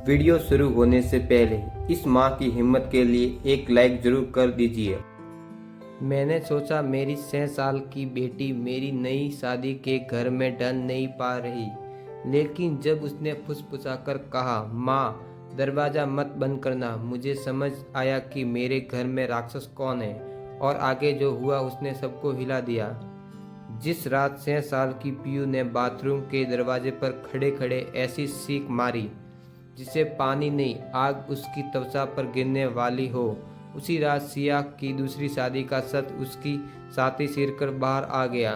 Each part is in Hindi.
वीडियो शुरू होने से पहले इस माँ की हिम्मत के लिए एक लाइक जरूर कर दीजिए। मैंने सोचा मेरी 6 साल की बेटी मेरी नई शादी के घर में ढल नहीं पा रही, लेकिन जब उसने फुसफुसाकर कहा, माँ दरवाज़ा मत बंद करना, मुझे समझ आया कि मेरे घर में राक्षस कौन है। और आगे जो हुआ उसने सबको हिला दिया। जिस रात 6 साल की पीयू ने बाथरूम के दरवाजे पर खड़े खड़े ऐसी सीख मारी जिसे पानी नहीं आग उसकी त्वचा पर गिरने वाली हो, उसी रात सिया की दूसरी शादी का सच उसकी छाती चीर कर बाहर आ गया।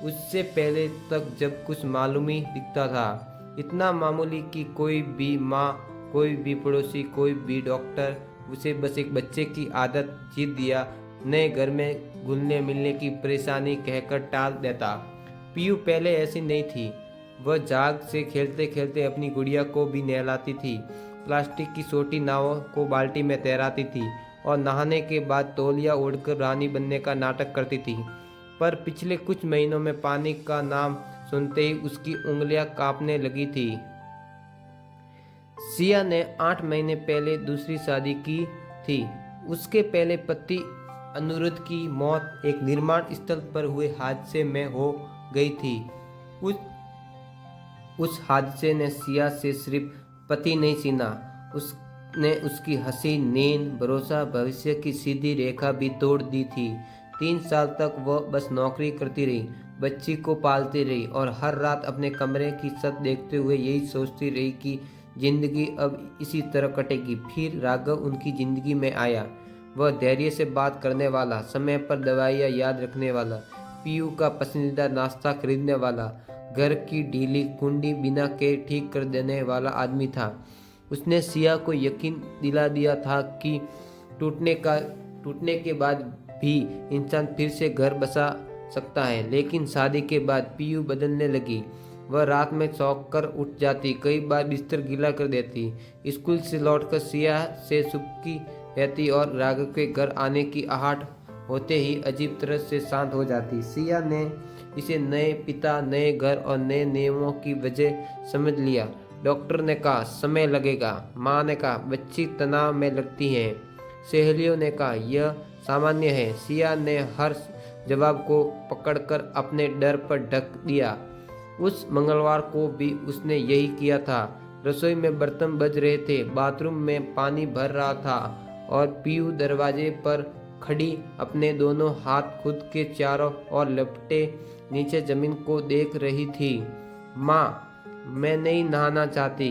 उससे पहले तक जब कुछ मालूम ही दिखता था, इतना मामूली कि कोई भी माँ, कोई भी पड़ोसी, कोई भी डॉक्टर उसे बस एक बच्चे की आदत जीत दिया, नए घर में घुलने मिलने की परेशानी कहकर टाल देता। पीयू पहले ऐसी नहीं थी। वह झाग से खेलते खेलते अपनी गुड़िया को भी नहलाती थी, प्लास्टिक की छोटी नावों को बाल्टी में तैराती थी और नहाने के बाद तौलिया ओढ़कर रानी बनने का नाटक करती थी। पर पिछले कुछ महीनों में पानी का नाम सुनते ही उसकी उंगलियां कांपने लगी थी। सिया ने 8 महीने पहले दूसरी शादी की थी। उसके पहले पति अनुरुद्ध की मौत एक निर्माण स्थल पर हुए हादसे में हो गई थी। उस हादसे ने सिया से सिर्फ पति नहीं छीना, उसने उसकी हंसी, नींद, भरोसा, भविष्य की सीधी रेखा भी तोड़ दी थी। 3 साल तक वह बस नौकरी करती रही, बच्ची को पालती रही और हर रात अपने कमरे की छत देखते हुए यही सोचती रही कि जिंदगी अब इसी तरह कटेगी। फिर राघव उनकी जिंदगी में आया। वह धैर्य से बात करने वाला, समय पर दवाइयाँ याद रखने वाला, पीयू का पसंदीदा नाश्ता खरीदने वाला, घर की ढीली कुंडी बिना के ठीक कर देने वाला आदमी था। उसने सिया को यकीन दिला दिया था कि टूटने के बाद भी इंसान फिर से घर बसा सकता है। लेकिन शादी के बाद पीयू बदलने लगी। वह रात में चौंक कर उठ जाती, कई बार बिस्तर गीला कर देती, स्कूल से लौटकर सिया से चुपकी रहती और राघव के घर आने की आहट होते ही अजीब तरह से शांत हो जाती। सिया ने इसे नए पिता, नए घर और नए नियमों की वजह समझ लिया। डॉक्टर ने कहा समय लगेगा, माँ ने कहा बच्ची तनाव में लगती है, सहेलियों ने कहा यह सामान्य है। सिया ने हर जवाब को पकड़कर अपने डर पर ढक दिया। उस मंगलवार को भी उसने यही किया था। रसोई में बर्तन बज रहे थे, बाथरूम में पानी भर रहा था और पीयू दरवाजे पर खड़ी अपने दोनों हाथ खुद के चारों ओर लपटे नीचे जमीन को देख रही थी। माँ मैं नहीं नहाना चाहती।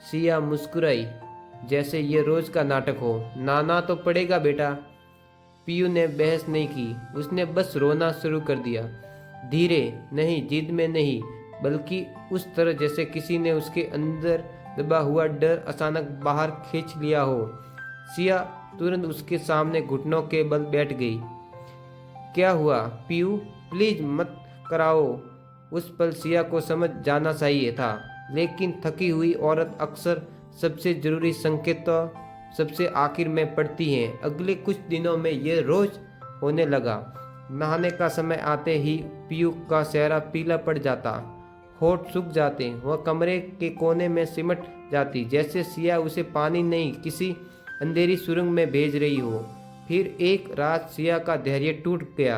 सिया मुस्कुराई, जैसे ये रोज का नाटक हो। नहाना तो पड़ेगा बेटा। पीयू ने बहस नहीं की, उसने बस रोना शुरू कर दिया। धीरे, नहीं जिद में नहीं, बल्कि उस तरह जैसे किसी ने उसके अंदर दबा हुआ डर अचानक बाहर खींच लिया हो। सिया तुरंत उसके सामने घुटनों के बल बैठ गई। क्या हुआ पीयू, प्लीज मत कराओ। उस पल सिया को समझ जाना चाहिए था, लेकिन थकी हुई औरत अक्सर सबसे जरूरी संकेत सबसे आखिर में पड़ती हैं। अगले कुछ दिनों में यह रोज होने लगा। नहाने का समय आते ही पीयू का चेहरा पीला पड़ जाता, होठ सूख जाते, वह कमरे के कोने में सिमट जाती, जैसे सिया उसे पानी नहीं किसी अंधेरी सुरंग में भेज रही हो। फिर एक रात सिया का धैर्य टूट गया।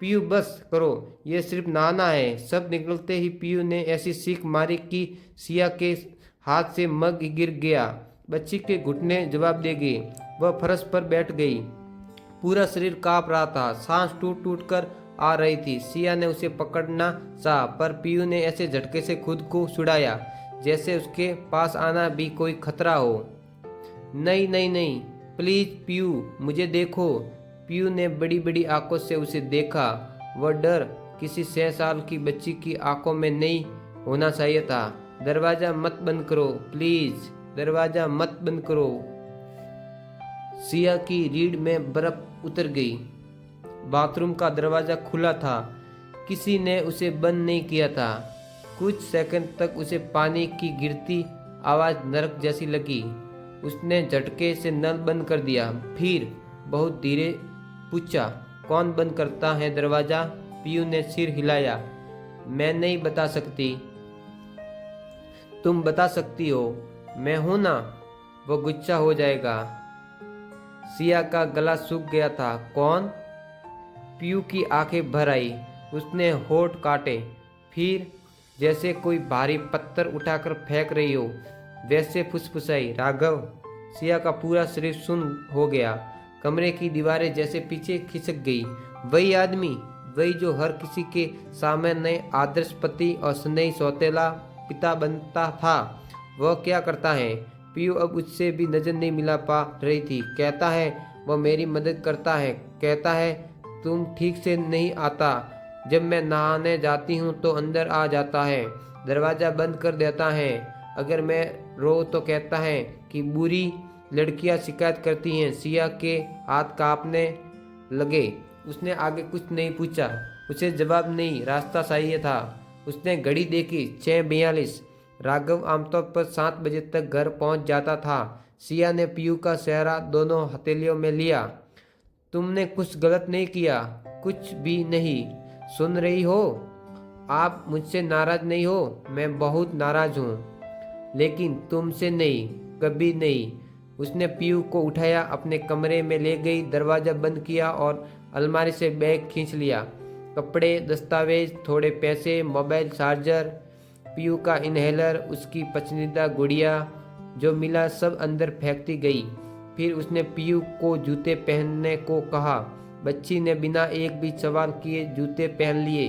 पीयू बस करो, ये सिर्फ नहाना है। सब निकलते ही पीयू ने ऐसी सीख मारी कि सिया के हाथ से मग गिर गया। बच्ची के घुटने जवाब दे गए। वह फर्श पर बैठ गई, पूरा शरीर कांप रहा था, सांस टूट टूट कर आ रही थी। सिया ने उसे पकड़ना चाहा, पर पीयू ने ऐसे झटके से खुद को छुड़ाया जैसे उसके पास आना भी कोई खतरा हो। नहीं नहीं नहीं, प्लीज पीयू मुझे देखो। पीयू ने बड़ी बड़ी आंखों से उसे देखा। वह डर किसी 6 साल की बच्ची की आंखों में नहीं होना चाहिए था। दरवाजा मत बंद करो प्लीज, दरवाजा मत बंद करो। सिया की रीढ़ में बर्फ उतर गई। बाथरूम का दरवाजा खुला था, किसी ने उसे बंद नहीं किया था। कुछ सेकंड तक उसे पानी की गिरती आवाज नरक जैसी लगी। उसने झटके से नल बंद कर दिया, फिर बहुत धीरे पूछा, कौन बंद करता है दरवाजा? पीयू ने सिर हिलाया। मैं नहीं बता सकती। तुम बता सकती हो। मैं हूं ना, वो गुस्सा हो जाएगा। सिया का गला सूख गया था। कौन? पीयू की आंखें भर आई। उसने होठ काटे, फिर जैसे कोई भारी पत्थर उठाकर फेंक रही हो वैसे फुसफुसाई, राघव। सिया का पूरा शरीर सुन्न हो गया। कमरे की दीवारें जैसे पीछे खिसक गई। वही आदमी, वही जो हर किसी के सामने आदर्श पति और स्नेही सौतेला पिता बनता था, वह क्या करता है? पीयू अब उससे भी नजर नहीं मिला पा रही थी। कहता है वह मेरी मदद करता है, कहता है तुम ठीक से नहीं आता, जब मैं नहाने जाती हूँ तो अंदर आ जाता है, दरवाज़ा बंद कर देता है, अगर मैं रो तो कहता है कि बुरी लड़कियां शिकायत करती हैं। सिया के हाथ कांपने लगे। उसने आगे कुछ नहीं पूछा। उसे जवाब नहीं, रास्ता चाहिए था। उसने घड़ी देखी, 6:42। राघव आमतौर पर 7 बजे तक घर पहुंच जाता था। सिया ने पीयू का सेहरा दोनों हथेलियों में लिया। तुमने कुछ गलत नहीं किया, कुछ भी नहीं। सुन रही हो? आप मुझसे नाराज नहीं हो? मैं बहुत नाराज हूँ, लेकिन तुमसे नहीं, कभी नहीं। उसने पीयू को उठाया, अपने कमरे में ले गई, दरवाज़ा बंद किया और अलमारी से बैग खींच लिया। कपड़े, दस्तावेज, थोड़े पैसे, मोबाइल चार्जर, पीयू का इनहेलर, उसकी पसंदीदा गुड़िया, जो मिला सब अंदर फेंकती गई। फिर उसने पीयू को जूते पहनने को कहा। बच्ची ने बिना एक भी सवाल किए जूते पहन लिए।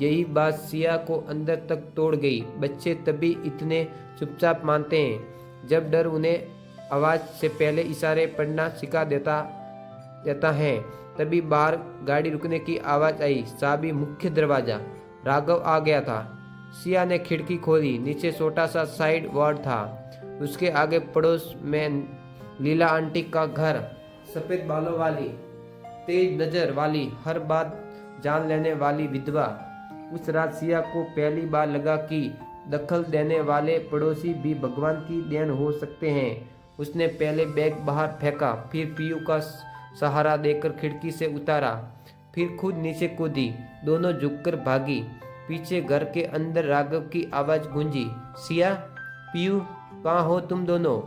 यही बात सिया को अंदर तक तोड़ गई। बच्चे तभी इतने चुपचाप मानते हैं जब डर उन्हें आवाज़ से पहले इशारे पढ़ना सिखा देता है। तभी बाहर गाड़ी रुकने की आवाज़ आई। चाबी मुख्य दरवाज़ा। राघव आ गया था। सिया ने खिड़की खोली। नीचे छोटा सा साइड वार्ड था। उसके आगे पड़ोस में लीला आंटी का घर। सफ़ेद बालों वाली, तेज नज़र वाली, हर बात जान लेने वाली विधवा। उस रात सिया को पहली बार लगा कि दखल देने वाले पड़ोसी भी भगवान की देन हो सकते हैं। उसने पहले बैग बाहर फेंका, फिर पीयू का सहारा देकर खिड़की से उतारा, फिर खुद नीचे कूदी। दोनों झुककर भागी। पीछे घर के अंदर राघव की आवाज़ गूंजी, सिया, पीयू, कहाँ हो तुम दोनों?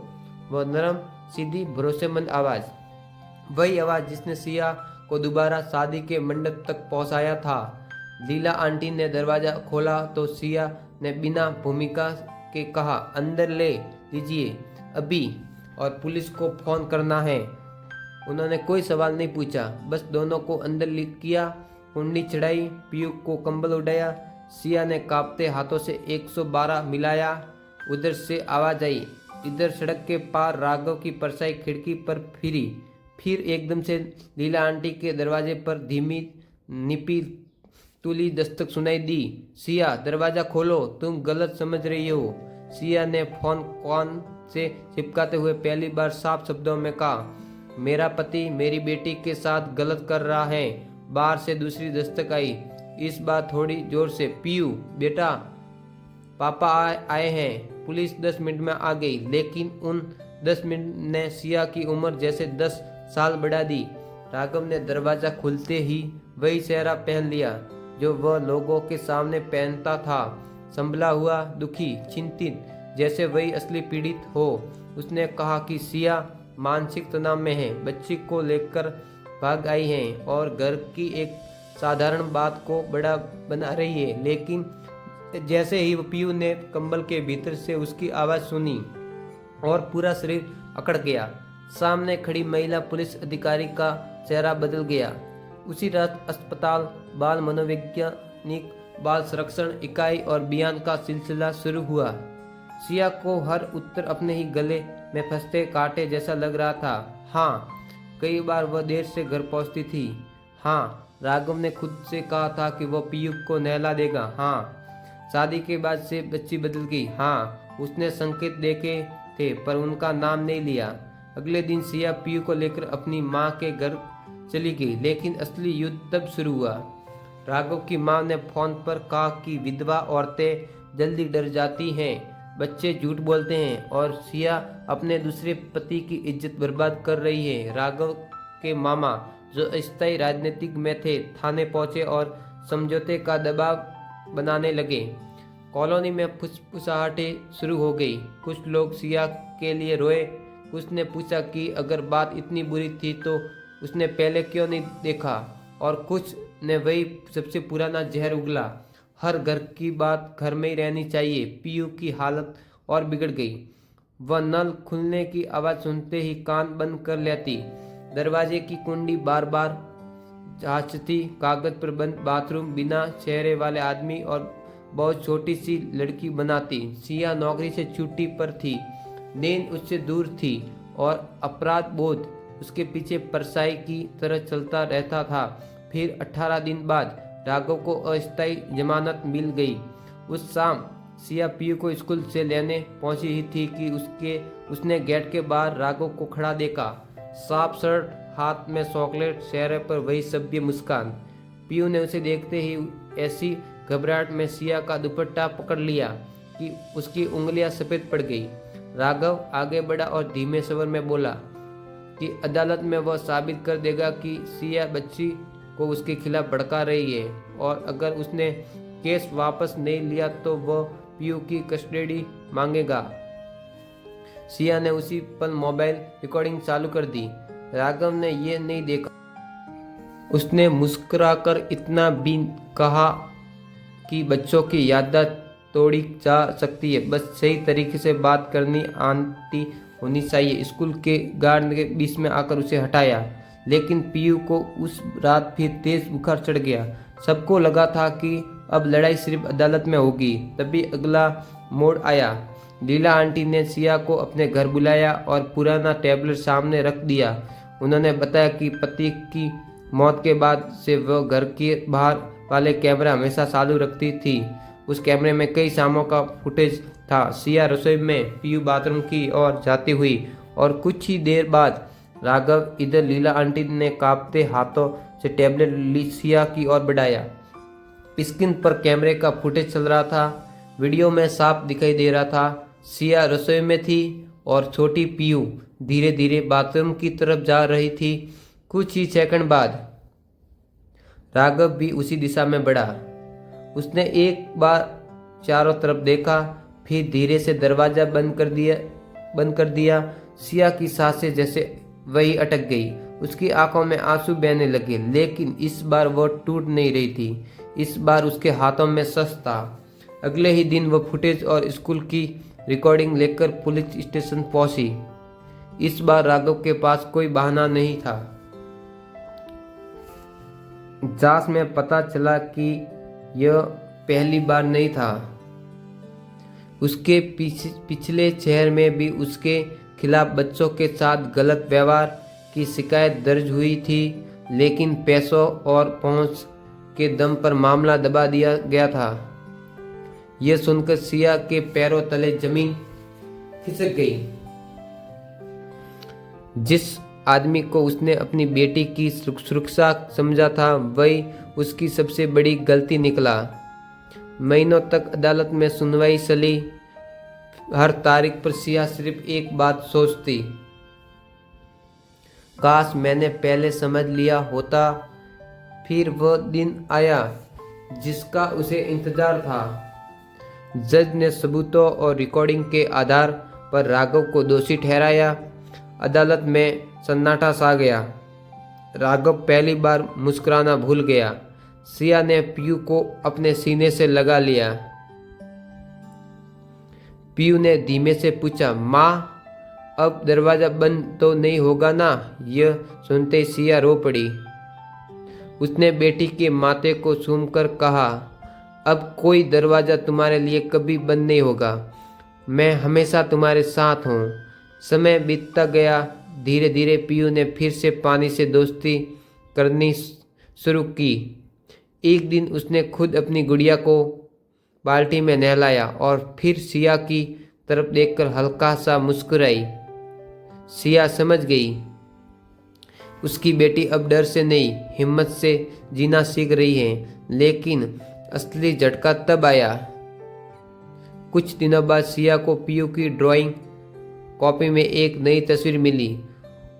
वह नरम, सीधी, भरोसेमंद आवाज़, वही आवाज़ जिसने सिया को दोबारा शादी के मंडप तक पहुंचाया था। लीला आंटी ने दरवाज़ा खोला तो सिया ने बिना भूमिका के कहा, अंदर ले लीजिए अभी, और पुलिस को फ़ोन करना है। उन्होंने कोई सवाल नहीं पूछा, बस दोनों को अंदर किया। कुंडी चढ़ाई, पीयू को कंबल उड़ाया। सिया ने कांपते हाथों से 112 मिलाया। उधर से आवाज़ आई। इधर सड़क के पार राघव की परछाई खिड़की पर फिरी। फिर एकदम से लीला आंटी के दरवाजे पर धीमी निपी तुली दस्तक सुनाई दी। सिया, दरवाज़ा खोलो, तुम गलत समझ रही हो। सिया ने फोन कान से चिपकाते हुए पहली बार साफ शब्दों में कहा, मेरा पति मेरी बेटी के साथ गलत कर रहा है। बाहर से दूसरी दस्तक आई, इस बार थोड़ी जोर से, पीयू बेटा, पापा आए हैं। पुलिस 10 मिनट में आ गई, लेकिन उन 10 मिनट ने सिया की उम्र जैसे 10 साल बढ़ा दी। राघव ने दरवाज़ा खुलते ही वही चेहरा पहन लिया जो वह लोगों के सामने पहनता था, संभला हुआ, दुखी, चिंतित, जैसे वही असली पीड़ित हो। उसने कहा कि सिया मानसिक तनाव में है, बच्ची को लेकर भाग आई है और घर की एक साधारण बात को बड़ा बना रही है। लेकिन जैसे ही पीयू ने कंबल के भीतर से उसकी आवाज़ सुनी और पूरा शरीर अकड़ गया। सामने खड़ी महिला पुलिस अधिकारी का चेहरा बदल गया। उसी रात अस्पताल, बाल मनोवैज्ञानिक, बाल संरक्षण इकाई और बयान का सिलसिला शुरू हुआ। सिया को हर उत्तर अपने ही गले में फंसते कांटे जैसा लग रहा था। हाँ, कई बार वह देर से घर पहुंचती थी। हाँ, राघव ने खुद से कहा था कि वह पीयू को नहला देगा। हाँ, शादी के बाद से बच्ची बदल गई। हाँ, उसने संकेत देखे थे पर उनका नाम नहीं लिया। अगले दिन सिया पीयू को लेकर अपनी माँ के घर चली गई, लेकिन असली युद्ध तब शुरू हुआ। राघव की माँ ने फोन पर कहा कि विधवा औरतें जल्दी डर जाती हैं, बच्चे झूठ बोलते हैं और सिया अपने दूसरे पति की इज्जत बर्बाद कर रही है। राघव के मामा, जो अस्थायी राजनीतिक में थे, थाने पहुंचे और समझौते का दबाव बनाने लगे। कॉलोनी में फुसफुसाहटें शुरू हो गई। कुछ लोग सिया के लिए रोए। कुछ ने पूछा कि अगर बात इतनी बुरी थी तो उसने पहले क्यों नहीं देखा, और कुछ ने वही सबसे पुराना जहर उगला, हर घर की बात घर में ही रहनी चाहिए। पीयू की हालत और बिगड़ गई। वह नल खुलने की आवाज़ सुनते ही कान बंद कर लेती, दरवाजे की कुंडी बार बार जांचती, कागज पर बंद बाथरूम बिना चेहरे वाले आदमी और बहुत छोटी सी लड़की बनाती। सिया नौकरी से छुट्टी पर थी, नींद उससे दूर थी और अपराध बोध उसके पीछे परछाई की तरह चलता रहता था। फिर 18 दिन बाद राघव को अस्थायी जमानत मिल गई। उस शाम सिया पीयू को स्कूल से लेने पहुंची ही थी कि उसने गेट के बाहर राघव को खड़ा देखा। साफ शर्ट, हाथ में चॉकलेट, चेहरे पर वही सभ्य मुस्कान। पीयू ने उसे देखते ही ऐसी घबराहट में सिया का दुपट्टा पकड़ लिया कि उसकी उंगलियां सफेद पड़ गई। राघव आगे बढ़ा और धीमे स्वर में बोला कि अदालत में वह साबित कर देगा कि सिया बच्ची को उसके खिलाफ भड़का रही है, और अगर उसने केस वापस नहीं लिया तो वह पीयू की कस्टडी मांगेगा। सिया ने उसी पल मोबाइल रिकॉर्डिंग चालू कर दी। राघव ने यह नहीं देखा, उसने मुस्कुराकर इतना भी कहा कि बच्चों की याददाश्त तोड़ी जा सकती है, बस सही तरीके से बात करनी आती होनी चाहिए। स्कूल के गार्ड के बीच में आकर उसे हटाया, लेकिन पीयू को उस रात फिर तेज बुखार चढ़ गया। सबको लगा था कि अब लड़ाई सिर्फ अदालत में होगी। तभी अगला मोड़ आया। लीला आंटी ने सिया को अपने घर बुलाया और पुराना टैबलेट सामने रख दिया। उन्होंने बताया कि पति की मौत के बाद से वह घर के बाहर वाले कैमरा हमेशा चालू रखती थी। उस कैमरे में कई शामों का फुटेज था। सिया रसोई में, पीयू बाथरूम की ओर जाती हुई, और कुछ ही देर बाद राघव इधर। लीला आंटी ने कांपते हाथों से टैबलेट सिया की ओर बढ़ाया। स्क्रीन पर कैमरे का फुटेज चल रहा था। वीडियो में साफ दिखाई दे रहा था सिया रसोई में थी और छोटी पीयू धीरे धीरे बाथरूम की तरफ जा रही थी। कुछ ही सेकंड बाद राघव भी उसी दिशा में बढ़ा। उसने एक बार चारों तरफ देखा, फिर धीरे से दरवाजा बंद कर दिया। सिया की सांसें जैसे वही अटक गई। उसकी आंखों में आंसू बहने लगे, लेकिन इस बार वह टूट नहीं रही थी। इस बार उसके हाथों में शस्त्र था। अगले ही दिन वह फुटेज और स्कूल की रिकॉर्डिंग लेकर पुलिस स्टेशन पहुंची। इस बार राघव के पास कोई बहाना नहीं था। जांच में पता चला कि यह पहली बार नहीं था। उसके पिछले शहर में भी उसके खिलाफ बच्चों के साथ गलत व्यवहार की शिकायत दर्ज हुई थी, लेकिन पैसों और पहुंच के दम पर मामला दबा दिया गया था। यह सुनकर सिया के पैरों तले जमीन खिसक गई। जिस आदमी को उसने अपनी बेटी की सुरक्षा समझा था, वही उसकी सबसे बड़ी गलती निकला। महीनों तक अदालत में सुनवाई चली। हर तारीख पर सिया सिर्फ एक बात सोचती, काश मैंने पहले समझ लिया होता। फिर वह दिन आया जिसका उसे इंतजार था। जज ने सबूतों और रिकॉर्डिंग के आधार पर राघव को दोषी ठहराया। अदालत में सन्नाटा छा गया। राघव पहली बार मुस्कुराना भूल गया। सिया ने पीयू को अपने सीने से लगा लिया। पीयू ने धीमे से पूछा, माँ, अब दरवाजा बंद तो नहीं होगा ना? यह सुनते ही सिया रो पड़ी। उसने बेटी के माथे को चूमकर कहा, अब कोई दरवाजा तुम्हारे लिए कभी बंद नहीं होगा। मैं हमेशा तुम्हारे साथ हूँ। समय बीतता गया। धीरे धीरे पीयू ने फिर से पानी से दोस्ती करनी शुरू की। एक दिन उसने खुद अपनी गुड़िया को बाल्टी में नहलाया और फिर सिया की तरफ देखकर हल्का सा मुस्कुराई। सिया समझ गई, उसकी बेटी अब डर से नहीं, हिम्मत से जीना सीख रही है। लेकिन असली झटका तब आया। कुछ दिनों बाद सिया को पीयू की ड्राइंग कॉपी में एक नई तस्वीर मिली।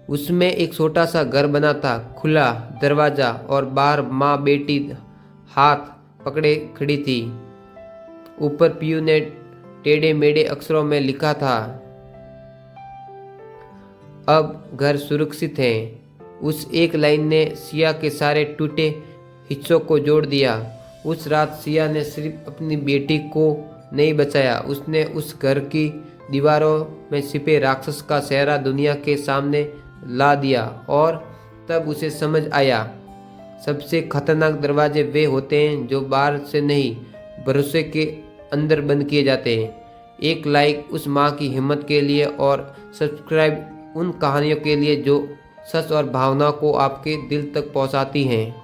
उसमें एक छोटा सा घर बना था, खुला दरवाजा, और बाहर माँ बेटी हाथ पकड़े खड़ी थी। ऊपर पीयू ने टेढ़े मेढ़े अक्षरों में लिखा था, अब घर सुरक्षित है। उस एक लाइन ने सिया के सारे टूटे हिस्सों को जोड़ दिया। उस रात सिया ने सिर्फ अपनी बेटी को नहीं बचाया, उसने उस घर की दीवारों में छिपे राक्षस का चेहरा दुनिया के सामने ला दिया। और तब उसे समझ आया, सबसे खतरनाक दरवाजे वे होते हैं जो बाहर से नहीं, भरोसे के अंदर बंद किए जाते हैं। एक लाइक उस माँ की हिम्मत के लिए और सब्सक्राइब उन कहानियों के लिए जो सच और भावना को आपके दिल तक पहुँचाती हैं।